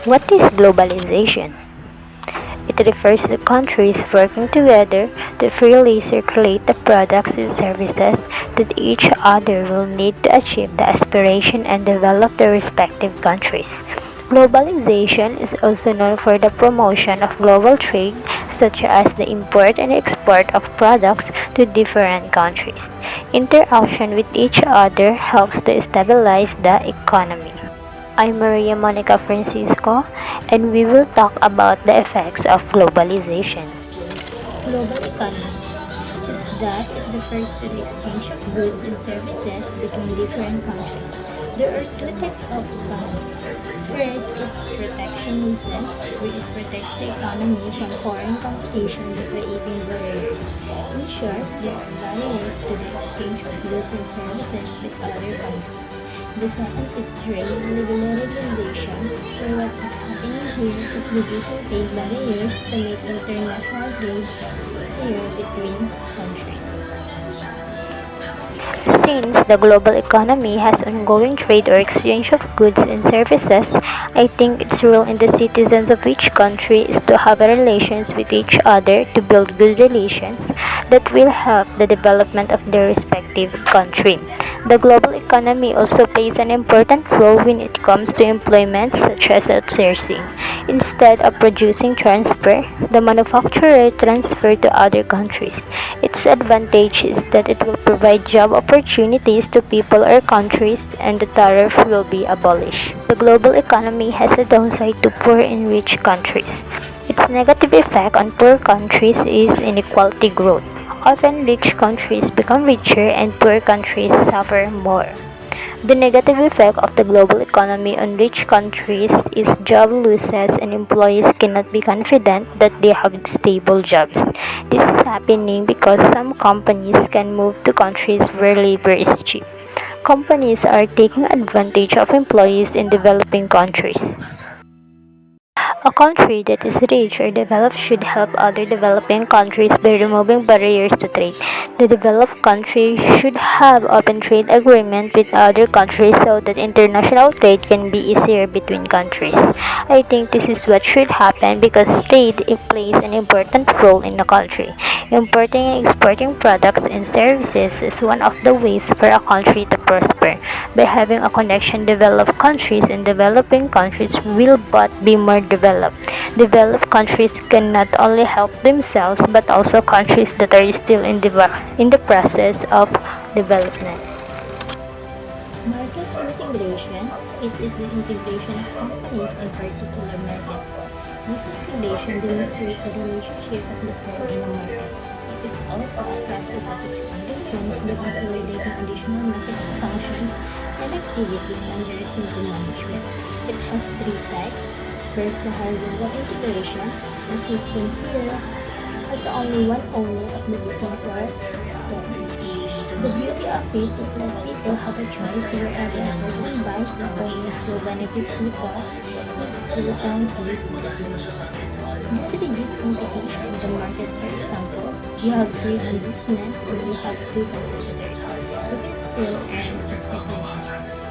What is globalization? It refers to countries working together to freely circulate the products and services that each other will need to achieve the aspiration and develop their respective countries. Globalization is also known for the promotion of global trade, such as the import and export of products to different countries. Interaction with each other helps to stabilize the economy. I'm Maria Monica Francisco, and we will talk about the effects of globalization. Global economy is that it refers to the exchange of goods and services between different countries. There are two types of economies. First is protectionism, where it protects the economy from foreign competition by creating barriers. In short, there are barriers to the exchange of goods and services with other countries. The second is trade liberalization, where what is happening here is reducing trade barriers to make international trade easier between countries. Since the global economy has ongoing trade or exchange of goods and services, I think its role in the citizens of each country is to have relations with each other to build good relations that will help the development of their respective country. The global economy also plays an important role when it comes to employment such as outsourcing. Instead of producing transfer, the manufacturer transfer to other countries. Its advantage is that it will provide job opportunities to people or countries and the tariff will be abolished. The global economy has a downside to poor and rich countries. Its negative effect on poor countries is inequality growth. Often rich countries become richer and poor countries suffer more. The negative effect of the global economy on rich countries is job losses and employees cannot be confident that they have stable jobs. This is happening because some companies can move to countries where labor is cheap. Companies are taking advantage of employees in developing countries. A country that is rich or developed should help other developing countries by removing barriers to trade. The developed country should have open trade agreement with other countries so that international trade can be easier between countries. I think this is what should happen because trade it plays an important role in a country. Importing and exporting products and services is one of the ways for a country to prosper. By having a connection, developed countries and developing countries will both be more developed. Developed countries can not only help themselves but also countries that are still in the process of development. Market integration it is the integration of companies in particular markets. This integration demonstrates the relationship of the firm in a market. It is also a process of expanding firms by consolidating additional market functions and activities under a single management. It has three types. First, the horizontal integration. The system here has only one owner of the business or store. The beauty of it is that people have a choice wherever the person buys the owner still benefits because it still owns this business. This reduces competition in the market. For example, you have three business and you have two competitors. You can still earn just like this.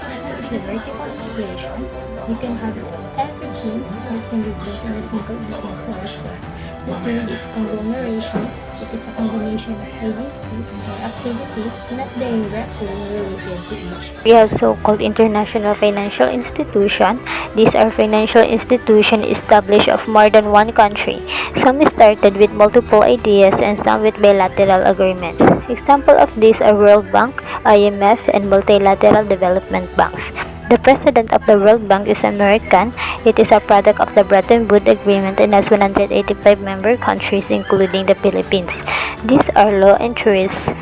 Second is the vertical integration. You can have everything that can be built in a single business or store. The third is conglomeration. It is a combination of agencies or activities not directly related to each. We have so-called international financial institutions. These are financial institutions established of more than one country. Some started with multiple ideas and some with bilateral agreements. Example of these are World Bank, IMF, and multilateral development banks. The president of the World Bank is American. It is a product of the Bretton Woods Agreement and has 185 member countries including the Philippines. These are low interest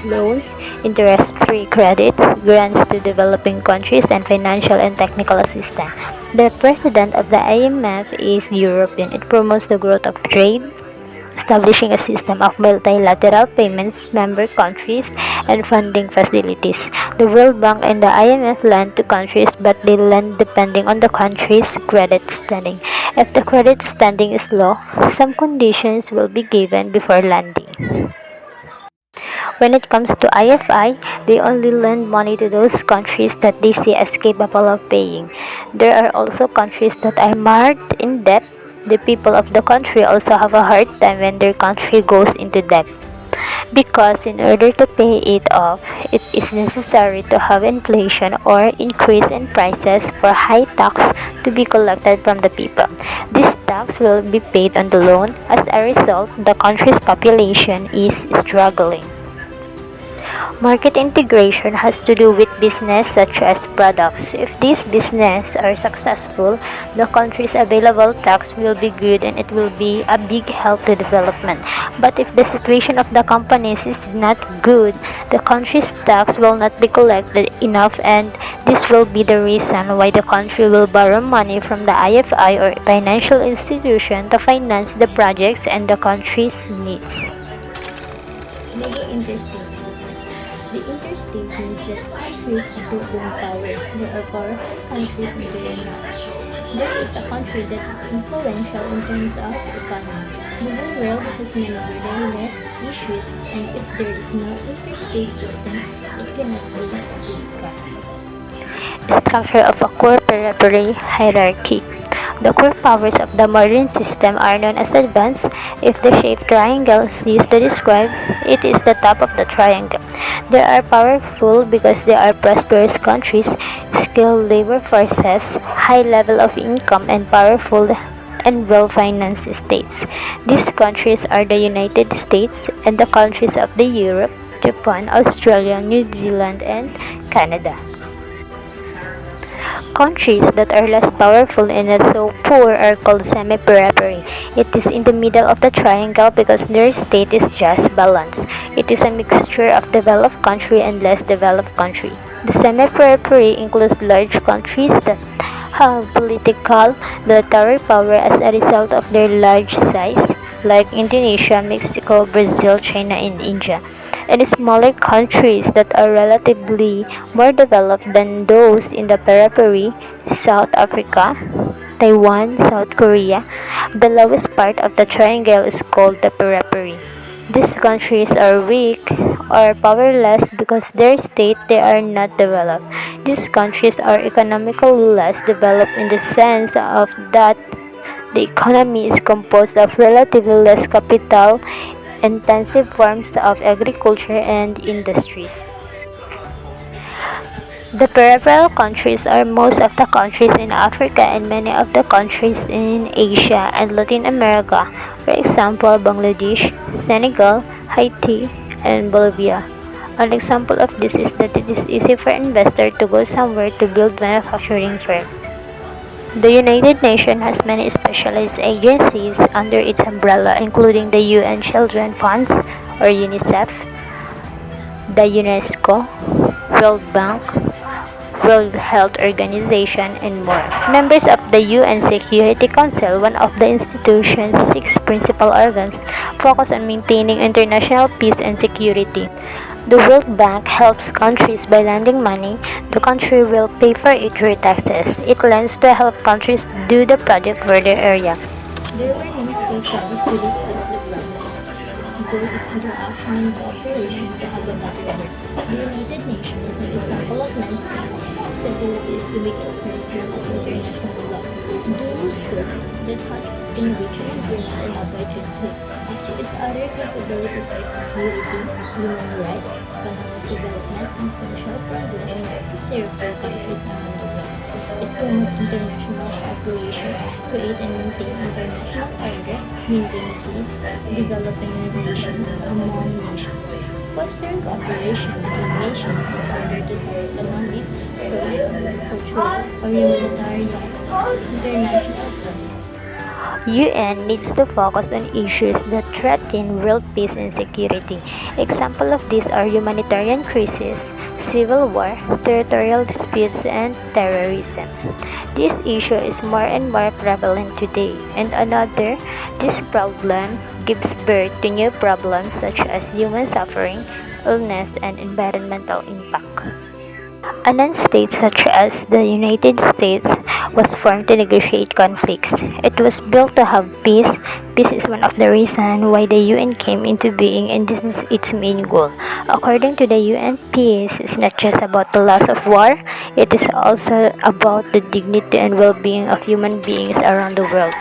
loans, interest-free credits, grants to developing countries, and financial and technical assistance. The president of the IMF is European. It promotes the growth of trade, establishing a system of multilateral payments, member countries, and funding facilities. The World Bank and the IMF lend to countries, but they lend depending on the country's credit standing. If the credit standing is low, some conditions will be given before lending. When it comes to IFI, they only lend money to those countries that they see as capable of paying. There are also countries that are marred in debt. The people of the country also have a hard time when their country goes into debt. Because in order to pay it off, it is necessary to have inflation or increase in prices for high tax to be collected from the people. This tax will be paid on the loan. As a result, the country's population is struggling. Market integration has to do with business such as products. If these businesses are successful, the country's available tax will be good and it will be a big help to development. But if the situation of the companies is not good, the country's tax will not be collected enough, and this will be the reason why the country will borrow money from the IFI or financial institution to finance the projects and the country's needs. Global interstate system. The interstate means that countries have their own power. There are powerful countries and there are not. There is a country that is influential in terms of economy. The whole world has many borderless issues, and if there is no interstate system, it cannot be discussed. Structure of a core periphery hierarchy. The core powers of the modern system are known as advanced. If the shape triangle is used to describe, it is the top of the triangle. They are powerful because they are prosperous countries, skilled labor forces, high level of income, and powerful and well-financed states. These countries are the United States and the countries of the Europe, Japan, Australia, New Zealand, and Canada. Countries that are less powerful and not so poor are called semi-periphery. It is in the middle of the triangle because their state is just balanced. It is a mixture of developed country and less developed country. The semi-periphery includes large countries that have political, military power as a result of their large size, like Indonesia, Mexico, Brazil, China, and India, and smaller countries that are relatively more developed than those in the periphery, South Africa, Taiwan, South Korea. The lowest part of the triangle is called the periphery. These countries are weak or powerless because their state they are not developed. These countries are economically less developed in the sense of that the economy is composed of relatively less capital intensive forms of agriculture and industries. The peripheral countries are most of the countries in Africa and many of the countries in Asia and Latin America, for example, Bangladesh, Senegal, Haiti, and Bolivia. An example of this is that it is easy for investors to go somewhere to build manufacturing firms. The United Nations has many specialized agencies under its umbrella, including the UN Children Funds or UNICEF, the UNESCO, World Bank, World Health Organization, and more. Members of the UN Security Council, one of the institution's six principal organs, focus on maintaining international peace and security. The World Bank helps countries by lending money. The country will pay for it through taxes. It lends to help countries do the project for their area. There were many stakeholders to discuss the problems. Its goal is interaction and cooperation to have a better world. The United Nations is an example of landscape. Its ability is to make affairs of international law. Doing so, that countries can reach an agreement and avoid conflicts. Its other capabilities are security, human rights, economic development, and social progress. Serve for countries around the world. It promotes international cooperation, create and maintain international order, maintain peace, developing relations among nations, foster cooperation between nations in order to solve economic, social, cultural, or humanitarian international problems. UN needs to focus on issues that threaten world peace and security. Examples of these are humanitarian crises, civil war, territorial disputes, and terrorism. This issue is more and more prevalent today, and this problem gives birth to new problems such as human suffering, illness, and environmental impact. A non-state such as the United States was formed to negotiate conflicts. It was built to have peace. Peace is one of the reasons why the UN came into being, and this is its main goal. According to the UN, peace is not just about the loss of war, it is also about the dignity and well-being of human beings around the world.